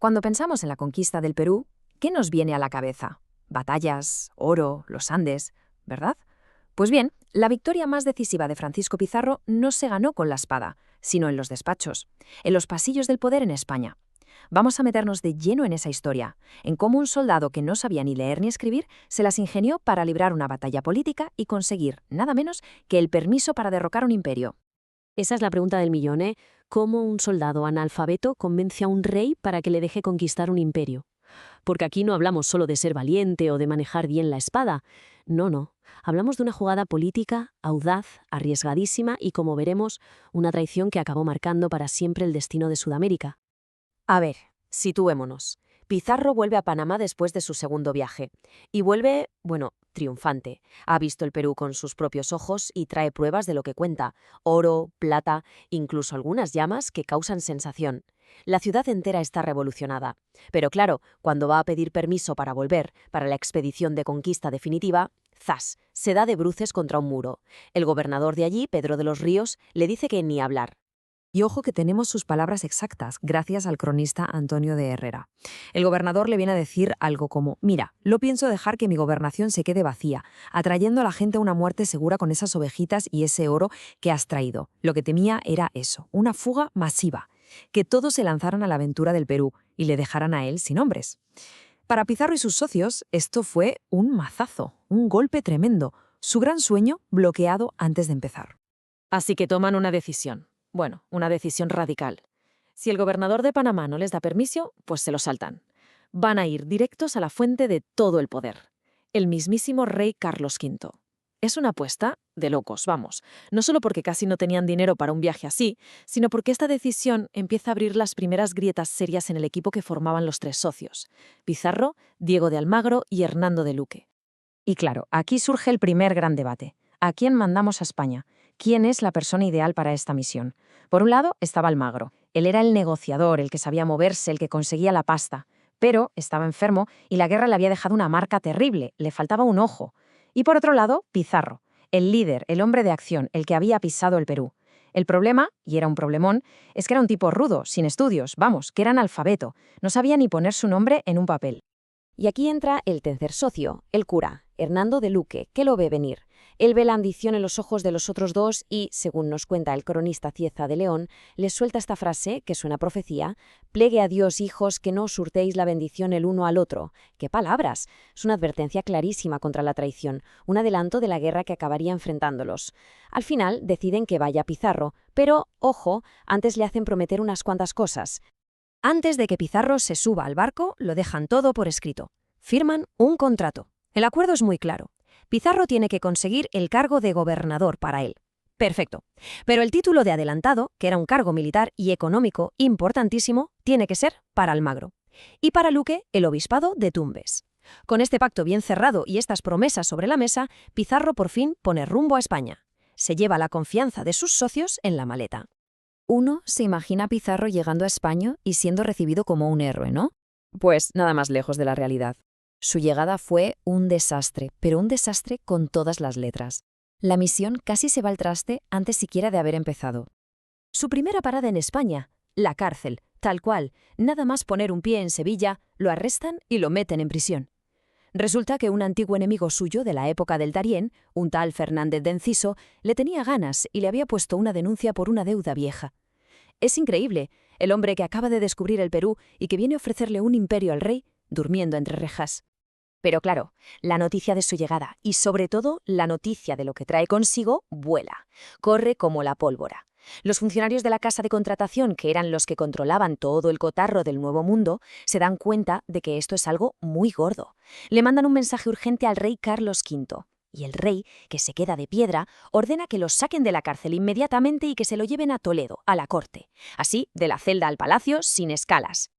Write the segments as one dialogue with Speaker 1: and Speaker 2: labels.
Speaker 1: Cuando pensamos en la conquista del Perú, ¿qué nos viene a la cabeza? Batallas, oro, los Andes, ¿verdad? Pues bien, la victoria más decisiva de Francisco Pizarro no se ganó con la espada, sino en los despachos, en los pasillos del poder en España. Vamos a meternos de lleno en esa historia, en cómo un soldado que no sabía ni leer ni escribir se las ingenió para librar una batalla política y conseguir, nada menos, que el permiso para derrocar un imperio.
Speaker 2: Esa es la pregunta del millón, ¿eh? ¿Cómo un soldado analfabeto convence a un rey para que le deje conquistar un imperio? Porque aquí no hablamos solo de ser valiente o de manejar bien la espada. No, no. Hablamos de una jugada política, audaz, arriesgadísima y, como veremos, una traición que acabó marcando para siempre el destino de Sudamérica.
Speaker 3: A ver, situémonos. Pizarro vuelve a Panamá después de su segundo viaje. Y vuelve, bueno, triunfante. Ha visto el Perú con sus propios ojos y trae pruebas de lo que cuenta. Oro, plata, incluso algunas llamas que causan sensación. La ciudad entera está revolucionada. Pero claro, cuando va a pedir permiso para volver, para la expedición de conquista definitiva, ¡zas!, se da de bruces contra un muro. El gobernador de allí, Pedro de los Ríos, le dice que ni hablar.
Speaker 1: Y ojo que tenemos sus palabras exactas, gracias al cronista Antonio de Herrera. El gobernador le viene a decir algo como: mira, lo pienso dejar que mi gobernación se quede vacía, atrayendo a la gente a una muerte segura con esas ovejitas y ese oro que has traído. Lo que temía era eso, una fuga masiva, que todos se lanzaran a la aventura del Perú y le dejaran a él sin hombres. Para Pizarro y sus socios, esto fue un mazazo, un golpe tremendo, su gran sueño bloqueado antes de empezar.
Speaker 3: Así que toman una decisión. Bueno, una decisión radical. Si el gobernador de Panamá no les da permiso, pues se lo saltan. Van a ir directos a la fuente de todo el poder, el mismísimo rey Carlos V. Es una apuesta de locos, vamos. No solo porque casi no tenían dinero para un viaje así, sino porque esta decisión empieza a abrir las primeras grietas serias en el equipo que formaban los tres socios: Pizarro, Diego de Almagro y Hernando de Luque.
Speaker 1: Y claro, aquí surge el primer gran debate. ¿A quién mandamos a España? ¿Quién es la persona ideal para esta misión? Por un lado estaba Almagro. Él era el negociador, el que sabía moverse, el que conseguía la pasta. Pero estaba enfermo y la guerra le había dejado una marca terrible, le faltaba un ojo. Y por otro lado, Pizarro, el líder, el hombre de acción, el que había pisado el Perú. El problema, y era un problemón, es que era un tipo rudo, sin estudios, vamos, que era analfabeto. No sabía ni poner su nombre en un papel.
Speaker 3: Y aquí entra el tercer socio, el cura, Hernando de Luque, que lo ve venir. Él ve la ambición en los ojos de los otros dos y, según nos cuenta el cronista Cieza de León, les suelta esta frase, que suena profecía: «Plegue a Dios, hijos, que no os hurtéis la bendición el uno al otro». ¡Qué palabras! Es una advertencia clarísima contra la traición, un adelanto de la guerra que acabaría enfrentándolos. Al final deciden que vaya Pizarro, pero, ojo, antes le hacen prometer unas cuantas cosas. Antes de que Pizarro se suba al barco, lo dejan todo por escrito. Firman un contrato. El acuerdo es muy claro. Pizarro tiene que conseguir el cargo de gobernador para él. Perfecto. Pero el título de adelantado, que era un cargo militar y económico importantísimo, tiene que ser para Almagro. Y para Luque, el obispado de Tumbes. Con este pacto bien cerrado y estas promesas sobre la mesa, Pizarro por fin pone rumbo a España. Se lleva la confianza de sus socios en la maleta. Uno se imagina a Pizarro llegando a España y siendo recibido como un héroe, ¿no? Pues nada más lejos de la realidad. Su llegada fue un desastre, pero un desastre con todas las letras. La misión casi se va al traste antes siquiera de haber empezado. Su primera parada en España, la cárcel, tal cual. Nada más poner un pie en Sevilla, lo arrestan y lo meten en prisión. Resulta que un antiguo enemigo suyo de la época del Darién, un tal Fernández de Enciso, le tenía ganas y le había puesto una denuncia por una deuda vieja. Es increíble, el hombre que acaba de descubrir el Perú y que viene a ofrecerle un imperio al rey, durmiendo entre rejas. Pero claro, la noticia de su llegada y sobre todo la noticia de lo que trae consigo vuela, corre como la pólvora. Los funcionarios de la casa de contratación, que eran los que controlaban todo el cotarro del Nuevo Mundo, se dan cuenta de que esto es algo muy gordo. Le mandan un mensaje urgente al rey Carlos V. Y el rey, que se queda de piedra, ordena que los saquen de la cárcel inmediatamente y que se lo lleven a Toledo, a la corte. Así, de la celda al palacio, sin escalas.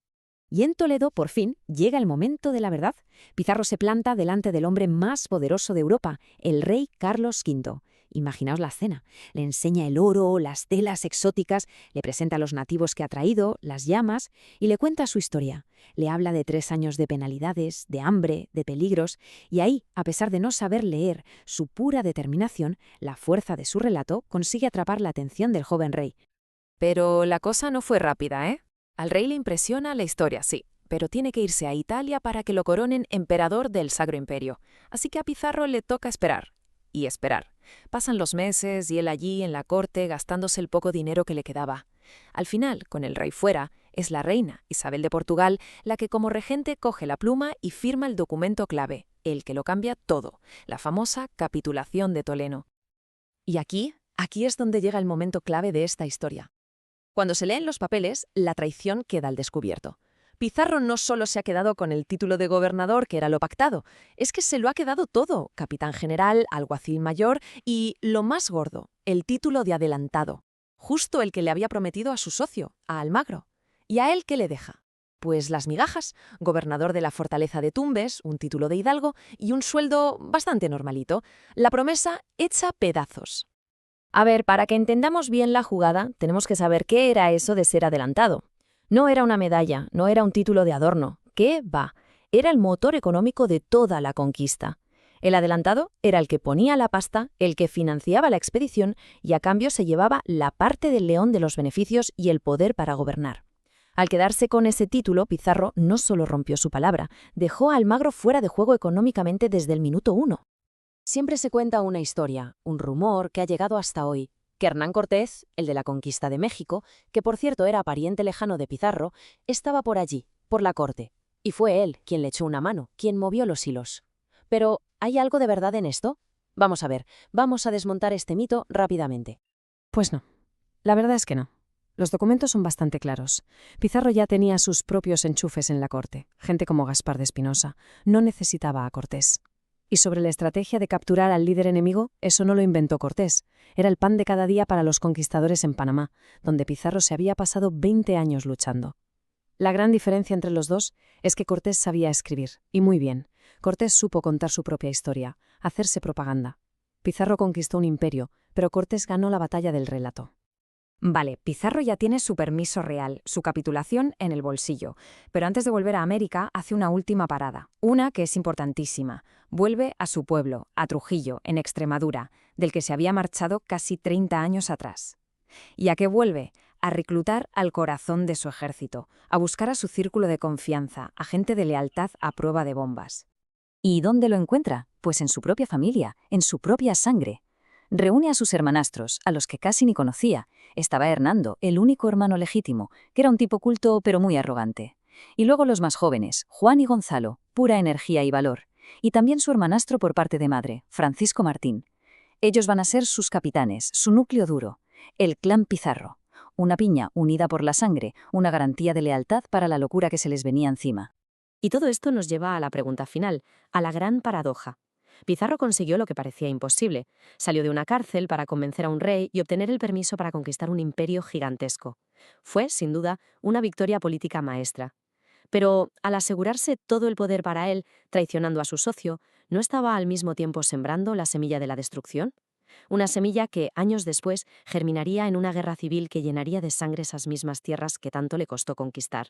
Speaker 3: Y en Toledo, por fin, llega el momento de la verdad. Pizarro se planta delante del hombre más poderoso de Europa, el rey Carlos V. Imaginaos la escena. Le enseña el oro, las telas exóticas, le presenta a los nativos que ha traído, las llamas, y le cuenta su historia. Le habla de 3 años de penalidades, de hambre, de peligros, y ahí, a pesar de no saber leer, su pura determinación, la fuerza de su relato, consigue atrapar la atención del joven rey. Pero la cosa no fue rápida, ¿eh? Al rey le impresiona la historia, sí,
Speaker 4: pero tiene que irse a Italia para que lo coronen emperador del Sacro Imperio. Así que a Pizarro le toca esperar. Y esperar. Pasan los meses y él allí en la corte gastándose el poco dinero que le quedaba. Al final, con el rey fuera, es la reina, Isabel de Portugal, la que como regente coge la pluma y firma el documento clave, el que lo cambia todo, la famosa capitulación de Toleno.
Speaker 5: Y aquí es donde llega el momento clave de esta historia. Cuando se leen los papeles, la traición queda al descubierto. Pizarro no solo se ha quedado con el título de gobernador, que era lo pactado, es que se lo ha quedado todo, capitán general, alguacil mayor y, lo más gordo, el título de adelantado, justo el que le había prometido a su socio, a Almagro. ¿Y a él qué le deja? Pues las migajas, gobernador de la fortaleza de Tumbes, un título de hidalgo y un sueldo bastante normalito. La promesa hecha pedazos.
Speaker 3: A ver, para que entendamos bien la jugada, tenemos que saber qué era eso de ser adelantado. No era una medalla, no era un título de adorno. ¿Qué va? Era el motor económico de toda la conquista. El adelantado era el que ponía la pasta, el que financiaba la expedición y a cambio se llevaba la parte del león de los beneficios y el poder para gobernar. Al quedarse con ese título, Pizarro no solo rompió su palabra, dejó a Almagro fuera de juego económicamente desde el minuto 1.
Speaker 2: Siempre se cuenta una historia, un rumor que ha llegado hasta hoy, que Hernán Cortés, el de la conquista de México, que por cierto era pariente lejano de Pizarro, estaba por allí, por la corte, y fue él quien le echó una mano, quien movió los hilos. Pero, ¿hay algo de verdad en esto? Vamos a ver, vamos a desmontar este mito rápidamente.
Speaker 1: Pues no. La verdad es que no. Los documentos son bastante claros. Pizarro ya tenía sus propios enchufes en la corte. Gente como Gaspar de Espinosa. No necesitaba a Cortés. Y sobre la estrategia de capturar al líder enemigo, eso no lo inventó Cortés. Era el pan de cada día para los conquistadores en Panamá, donde Pizarro se había pasado 20 años luchando. La gran diferencia entre los dos es que Cortés sabía escribir, y muy bien. Cortés supo contar su propia historia, hacerse propaganda. Pizarro conquistó un imperio, pero Cortés ganó la batalla del relato. Vale, Pizarro ya tiene su permiso real, su capitulación en el bolsillo, pero antes de volver a América hace una última parada, una que es importantísima. Vuelve a su pueblo, a Trujillo, en Extremadura, del que se había marchado casi 30 años atrás. ¿Y a qué vuelve? A reclutar al corazón de su ejército, a buscar a su círculo de confianza, a gente de lealtad a prueba de bombas. ¿Y dónde lo encuentra? Pues en su propia familia, en su propia sangre. Reúne a sus hermanastros, a los que casi ni conocía. Estaba Hernando, el único hermano legítimo, que era un tipo culto pero muy arrogante. Y luego los más jóvenes, Juan y Gonzalo, pura energía y valor. Y también su hermanastro por parte de madre, Francisco Martín. Ellos van a ser sus capitanes, su núcleo duro, el clan Pizarro. Una piña unida por la sangre, una garantía de lealtad para la locura que se les venía encima.
Speaker 2: Y todo esto nos lleva a la pregunta final, a la gran paradoja. Pizarro consiguió lo que parecía imposible. Salió de una cárcel para convencer a un rey y obtener el permiso para conquistar un imperio gigantesco. Fue, sin duda, una victoria política maestra. Pero, al asegurarse todo el poder para él, traicionando a su socio, ¿no estaba al mismo tiempo sembrando la semilla de la destrucción? Una semilla que, años después, germinaría en una guerra civil que llenaría de sangre esas mismas tierras que tanto le costó conquistar.